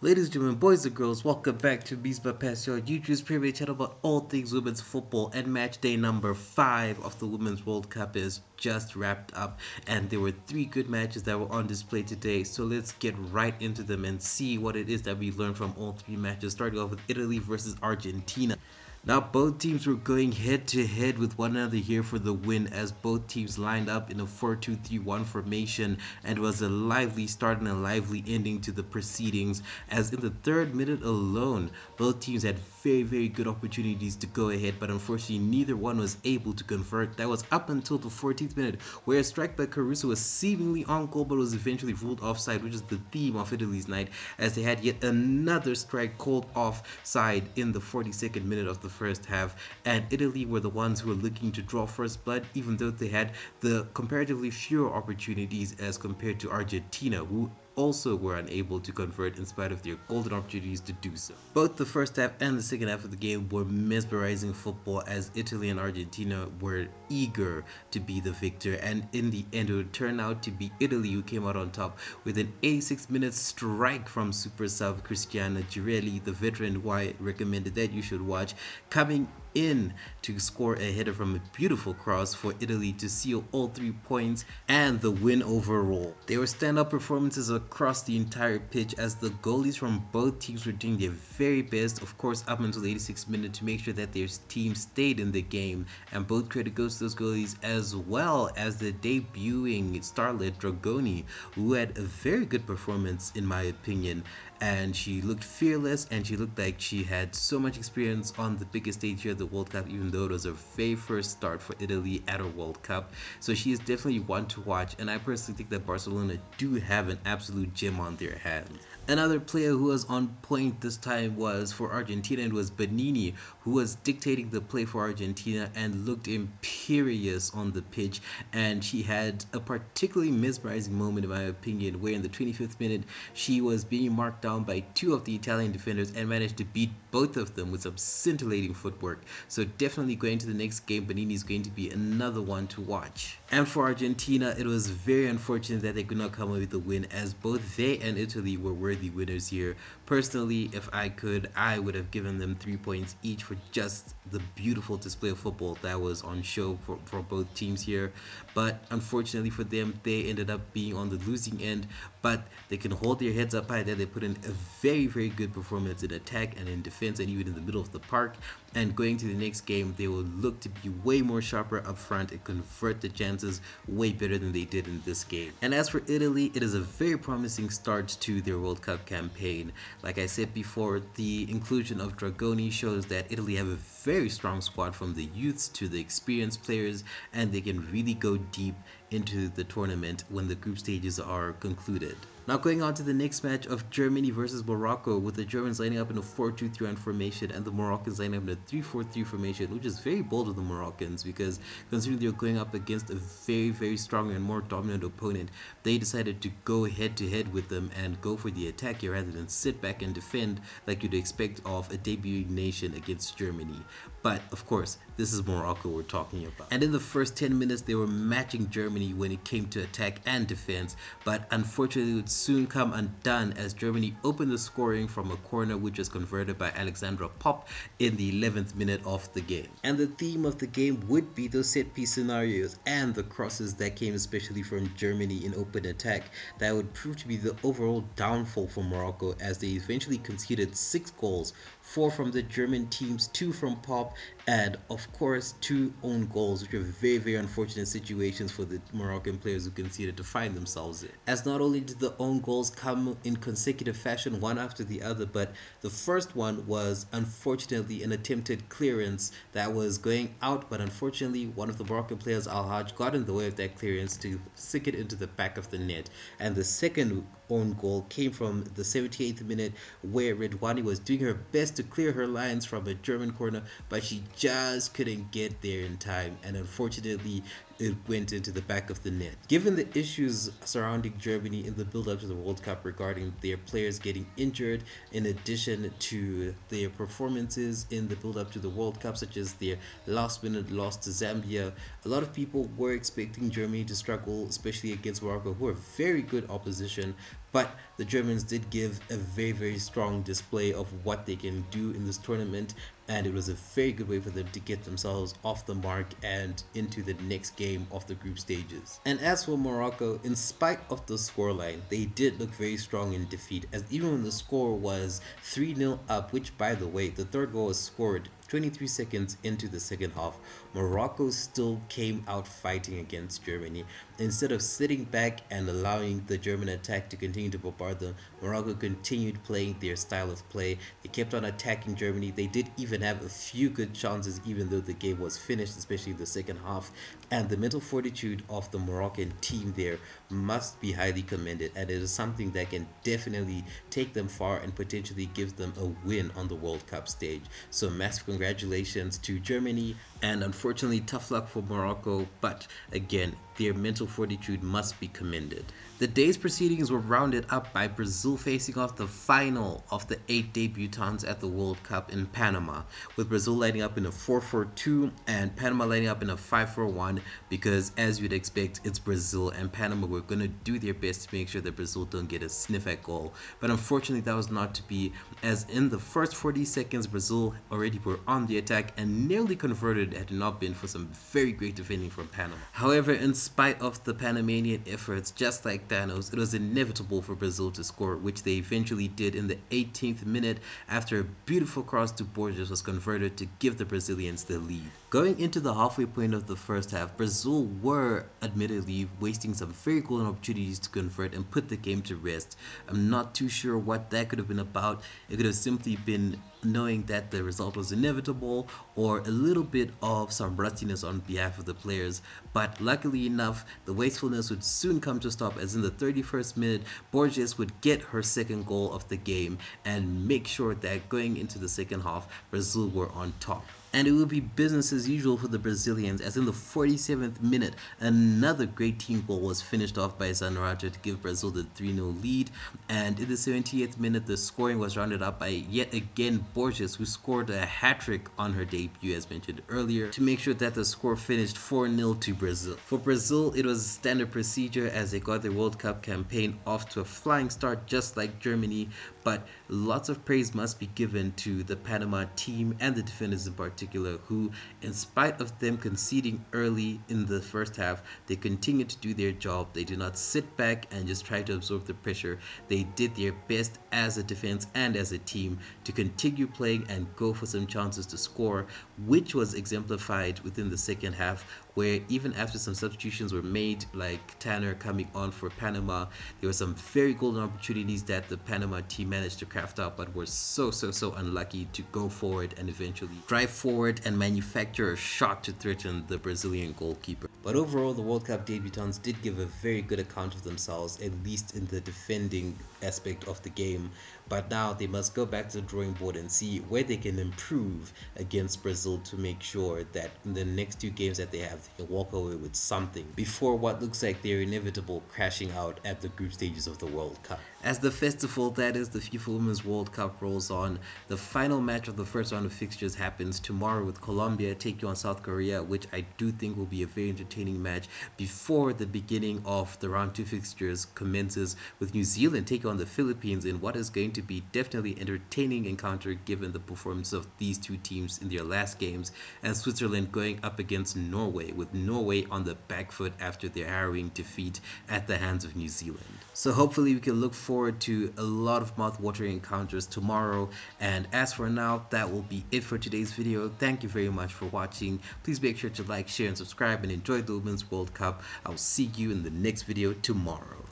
Ladies and gentlemen, boys and girls, welcome back to Bisba Pass, your YouTube's favorite channel about all things women's football. And match day number 5 of the Women's World Cup is just wrapped up, and there were 3 good matches that were on display today. So let's get right into them and see what it is that we learned from all 3 matches, starting off with Italy versus Argentina. Now, both teams were going head to head with one another here for the win, as both teams lined up in a 4-2-3-1 formation, and it was a lively start and a lively ending to the proceedings, as in the 3rd minute alone, both teams had very good opportunities to go ahead, but unfortunately neither one was able to convert. That was up until the 14th minute, where a strike by Caruso was seemingly on goal but was eventually ruled offside, which is the theme of Italy's night, as they had yet another strike called offside in the 42nd minute of the first half, and Italy were the ones who were looking to draw first blood, even though they had the comparatively fewer opportunities as compared to Argentina, who also were unable to convert in spite of their golden opportunities to do so. Both the first half and the second half of the game were mesmerizing football, as Italy and Argentina were eager to be the victor, and in the end it would turn out to be Italy who came out on top with an 86-minute strike from super sub Cristiano Girelli, the veteran who I recommended that you should watch, coming in to score a header from a beautiful cross for Italy to seal all 3 points and the win overall. There were stand-up performances across the entire pitch, as the goalies from both teams were doing their very best, of course up until the 86th minute, to make sure that their team stayed in the game, and both credit goes to those goalies, as well as the debuting starlet Dragoni, who had a very good performance in my opinion, and she looked fearless and she looked like she had so much experience on the biggest stage here at the World Cup, even though it was her very first start for Italy at a World Cup. So she is definitely one to watch, and I personally think that Barcelona do have an absolute gem on their hands. Another player who was on point this time was for Argentina, and was Benini, who was dictating the play for Argentina and looked imperious on the pitch, and she had a particularly mesmerizing moment in my opinion, where in the 25th minute she was being marked down by 2 of the Italian defenders and managed to beat both of them with some scintillating footwork. So definitely going to the next game, Benini is going to be another one to watch. And for Argentina, it was very unfortunate that they could not come away with the win, as both they and Italy were worthy winners here. Personally, if I could, I would have given them 3 points each for just the beautiful display of football that was on show for both teams here. But unfortunately for them, they ended up being on the losing end, but they can hold their heads up high that they put in a very good performance in attack and in defense and even in the middle of the park. And going to the next game, they will look to be way more sharper up front and convert the chances way better than they did in this game. And as for Italy, it is a very promising start to their World Cup campaign. Like I said before, the inclusion of Dragoni shows that Italy have a very strong squad, from the youths to the experienced players, and they can really go deep into the tournament when the group stages are concluded. Now going on to the next match of Germany versus Morocco, with the Germans lining up in a 4-2-3-1 formation and the Moroccans lining up in a 3-4-3 formation, which is very bold of the Moroccans, because considering they're going up against a very strong and more dominant opponent, they decided to go head to head with them and go for the attack here rather than sit back and defend like you'd expect of a debuting nation against Germany. But of course, this is Morocco we're talking about. And in the first 10 minutes, they were matching Germany when it came to attack and defense, but unfortunately it would soon come undone as Germany opened the scoring from a corner, which was converted by Alexandra Popp in the 11th minute of the game. And the theme of the game would be those set piece scenarios and the crosses that came especially from Germany in open attack, that would prove to be the overall downfall for Morocco, as they eventually conceded 6 goals, 4 from the German teams, 2 from Popp, and of course 2 own goals, which are very unfortunate situations for the Moroccan players who conceded to find themselves in. As not only did the own goals come in consecutive fashion, one after the other, but the first one was unfortunately an attempted clearance that was going out, but unfortunately one of the Moroccan players, Al-Hajj, got in the way of that clearance to stick it into the back of the net. And the second own goal came from the 78th minute, where Redouane was doing her best to clear her lines from a German corner, but she just couldn't get there in time, and unfortunately it went into the back of the net. Given the issues surrounding Germany in the build-up to the World Cup regarding their players getting injured, in addition to their performances in the build-up to the World Cup, such as their last-minute loss to Zambia, a lot of people were expecting Germany to struggle, especially against Morocco, who are very good opposition. But the Germans did give a very, very strong display of what they can do in this tournament, and it was a very good way for them to get themselves off the mark and into the next game of the group stages. And as for Morocco, in spite of the scoreline, they did look very strong in defeat, as even when the score was 3-0 up, which by the way, the third goal was scored 23 seconds into the second half, Morocco still came out fighting against Germany. Instead of sitting back and allowing the German attack to continue to bombard them, Morocco continued playing their style of play. They kept on attacking Germany. They did even have a few good chances even though the game was finished, especially the second half. And the mental fortitude of the Moroccan team there must be highly commended, and it is something that can definitely take them far and potentially give them a win on the World Cup stage. So massive congratulations to Germany, and unfortunately tough luck for Morocco, but again, their mental fortitude must be commended. The day's proceedings were rounded up by Brazil facing off the final of the 8 debutants at the World Cup in Panama, with Brazil lining up in a 4-4-2 and Panama lining up in a 5-4-1, because as you'd expect, it's Brazil, and Panama were going to do their best to make sure that Brazil don't get a sniff at goal. But unfortunately that was not to be, as in the first 40 seconds Brazil already were on the attack and nearly converted had it not been for some very great defending from Panama. However, in spite of the Panamanian efforts, just like Thanos, it was inevitable for Brazil to score, which they eventually did in the 18th minute after a beautiful cross to Borges was converted to give the Brazilians the lead. Going into the halfway point of the first half, Brazil were admittedly wasting some very golden opportunities to convert and put the game to rest. I'm not too sure what that could have been about. It could have simply been knowing that the result was inevitable, or a little bit of some rustiness on behalf of the players. But luckily enough, the wastefulness would soon come to stop, as in the 31st minute, Borges would get her second goal of the game and make sure that going into the second half, Brazil were on top. And it will be business as usual for the Brazilians, as in the 47th minute, another great team goal was finished off by Zanerato to give Brazil the 3-0 lead. And in the 78th minute, the scoring was rounded up by yet again Borges, who scored a hat-trick on her debut, as mentioned earlier, to make sure that the score finished 4-0 to Brazil. For Brazil, it was standard procedure as they got their World Cup campaign off to a flying start, just like Germany, but lots of praise must be given to the Panama team and the defenders in particular, who, in spite of them conceding early in the first half, they continued to do their job. They did not sit back and just try to absorb the pressure. They did their best as a defense and as a team to continue playing and go for some chances to score, which was exemplified within the second half, where even after some substitutions were made, like Tanner coming on for Panama, there were some very golden opportunities that the Panama team managed to craft out, but were so unlucky to go forward and eventually drive forward and manufacture a shot to threaten the Brazilian goalkeeper. But overall, the World Cup debutants did give a very good account of themselves, at least in the defending aspect of the game. But now they must go back to the drawing board and see where they can improve against Brazil to make sure that in the next 2 games that they have, they can walk away with something before what looks like their inevitable crashing out at the group stages of the World Cup. As the festival that is the FIFA Women's World Cup rolls on, the final match of the first round of fixtures happens tomorrow, with Colombia taking on South Korea, which I do think will be a very entertaining match, before the beginning of the round 2 fixtures commences, with New Zealand taking on the Philippines in what is going to be definitely entertaining encounter given the performance of these 2 teams in their last games, and Switzerland going up against Norway, with Norway on the back foot after their harrowing defeat at the hands of New Zealand. So hopefully we can look forward to a lot of mouth-watering encounters tomorrow. And as for now, that will be it for today's video. Thank you very much for watching. Please make sure to like, share, and subscribe, and enjoy the Women's World Cup. I'll see you in the next video tomorrow.